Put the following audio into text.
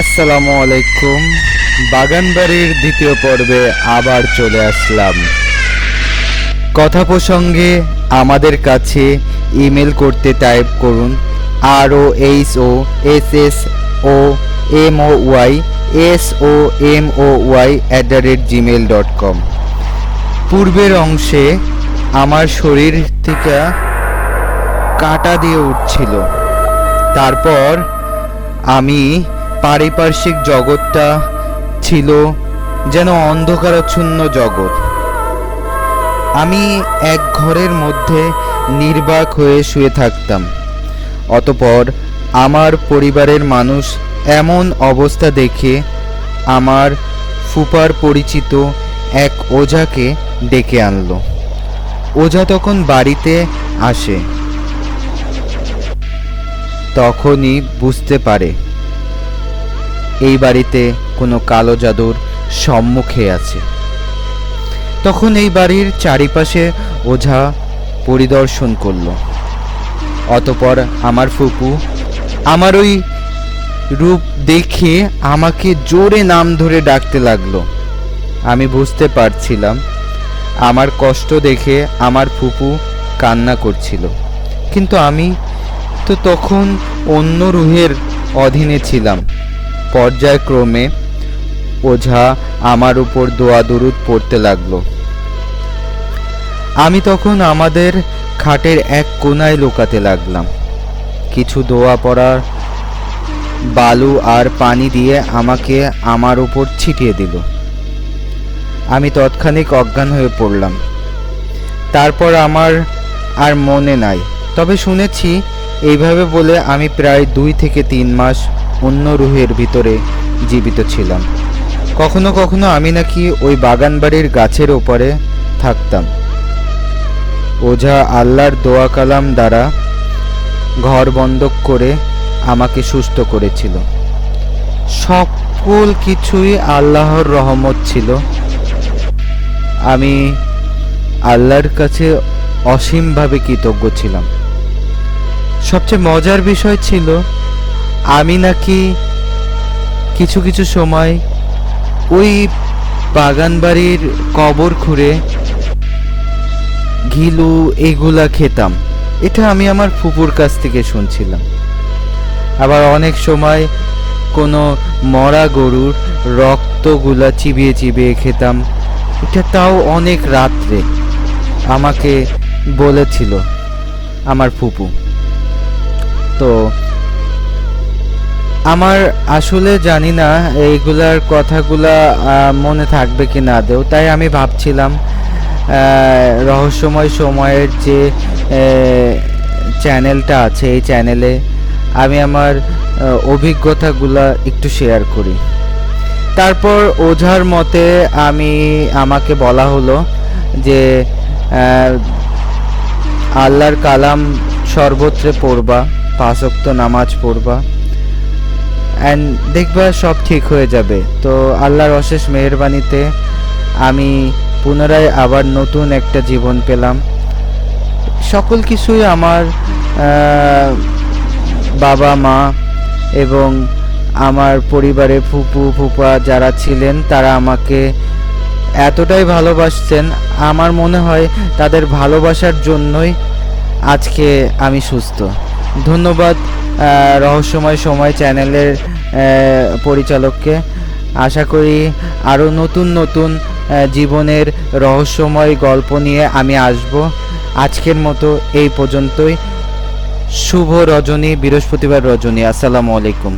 আসসালামু আলাইকুম। বাগানবাড়ির দ্বিতীয় পর্বে আবার চলে আসলাম। কথা প্রসঙ্গে আমাদের কাছে ইমেল করতে টাইপ করুন ROHOSSOMOYSOMOY@gmail.com। পূর্বের অংশে আমার শরীর থেকে কাঁটা দিয়ে উঠছিল। তারপর আমি পারিপার্শ্বিক জগৎটা ছিল যেন অন্ধকারাচ্ছন্ন জগৎ। আমি এক ঘরের মধ্যে নির্বাক হয়ে শুয়ে থাকতাম। অতঃপর আমার পরিবারের মানুষ এমন অবস্থা দেখে আমার ফুপার পরিচিত এক ওঝাকে ডেকে আনলো। ওঝা তখন বাড়িতে আসে। তখনই বুঝতে পারে এই বাড়িতে কোনো কালো জাদুর সম্মুখে আছে। তখন এই বাড়ির চারিপাশে ওঝা পরিদর্শন করল। অতঃপর আমার ফুপু আমার ওই রূপ দেখে আমাকে জোরে নাম ধরে ডাকতে লাগলো। আমি বুঝতে পারছিলাম আমার কষ্ট দেখে আমার ফুপু কান্না করছিল, কিন্তু আমি তো তখন অন্য রুহের অধীনে ছিলাম। পর্যায়ক্রমে ওঝা আমার উপর দোয়া দুরুদ পড়তে লাগলো। আমি তখন আমাদের খাটের এক কোনায় লুকাতে লাগলাম। কিছু দোয়া পড়ার বালু আর পানি দিয়ে আমাকে আমার উপর ছিটিয়ে দিল। আমি তৎক্ষণিক অজ্ঞান হয়ে পড়লাম। তারপর আমার আর মনে নাই, তবে শুনেছি এইভাবে বলে আমি প্রায় 2 থেকে 3 মাস অন্য রুহের ভিতরে জীবিত ছিলাম। কখনো কখনো আমি নাকি ওই বাগানবাড়ির গাছের ওপরে থাকতাম। ওঝা আল্লাহর দোয়া কালাম দ্বারা ঘর বন্ধ করে আমাকে সুস্থ করেছিল। সকল কিছুই আল্লাহর রহমত ছিল। আমি আল্লাহর কাছে অসীমভাবে কৃতজ্ঞ ছিলাম। সবচেয়ে মজার বিষয় ছিল আমি নাকি কিছু কিছু সময় ওই বাগানবাড়ির কবর খুঁড়ে ঘিলু এগুলা খেতাম। এটা আমি আমার ফুপুর কাছ থেকে শুনছিলাম। আবার অনেক সময় কোনো মরা গরুর রক্তগুলা চিবিয়ে চিবিয়ে খেতাম। এটা তাও অনেক রাত্রে আমাকে বলেছিল আমার ফুপু। তো আমার আসলে জানি না এইগুলার কথাগুলা মনে থাকবে কি না দেও, তাই আমি ভাবছিলাম রহস্যময় সময়ের যে চ্যানেলটা আছে এই চ্যানেলে আমি আমার অভিজ্ঞতাগুলা একটু শেয়ার করি। তারপর ওঝার মতে আমাকে বলা হলো যে আল্লাহর কালাম সর্বত্রে পড়বা, 5 ওয়াক্ত নামাজ পড়বা, অ্যান্ড দেখবা সব ঠিক হয়ে যাবে। তো আল্লাহর অশেষ মেহেরবানিতে আমি পুনরায় আবার নতুন একটা জীবন পেলাম। সকল কিছুই আমার বাবা মা এবং আমার পরিবারে ফুপু ফুপা যারা ছিলেন তারা আমাকে এতটাই ভালোবাসছেন, আমার মনে হয় তাদের ভালোবাসার জন্যই আজকে আমি সুস্থ। ধন্যবাদ রহস্যময় সময় চ্যানেলের পরিচালককে। আশা করি আরও নতুন নতুন জীবনের রহস্যময় গল্প নিয়ে আমি আসব। আজকের মতো এই পর্যন্তই। শুভ রজনী, বৃহস্পতিবার রজনী। আসসালামু আলাইকুম।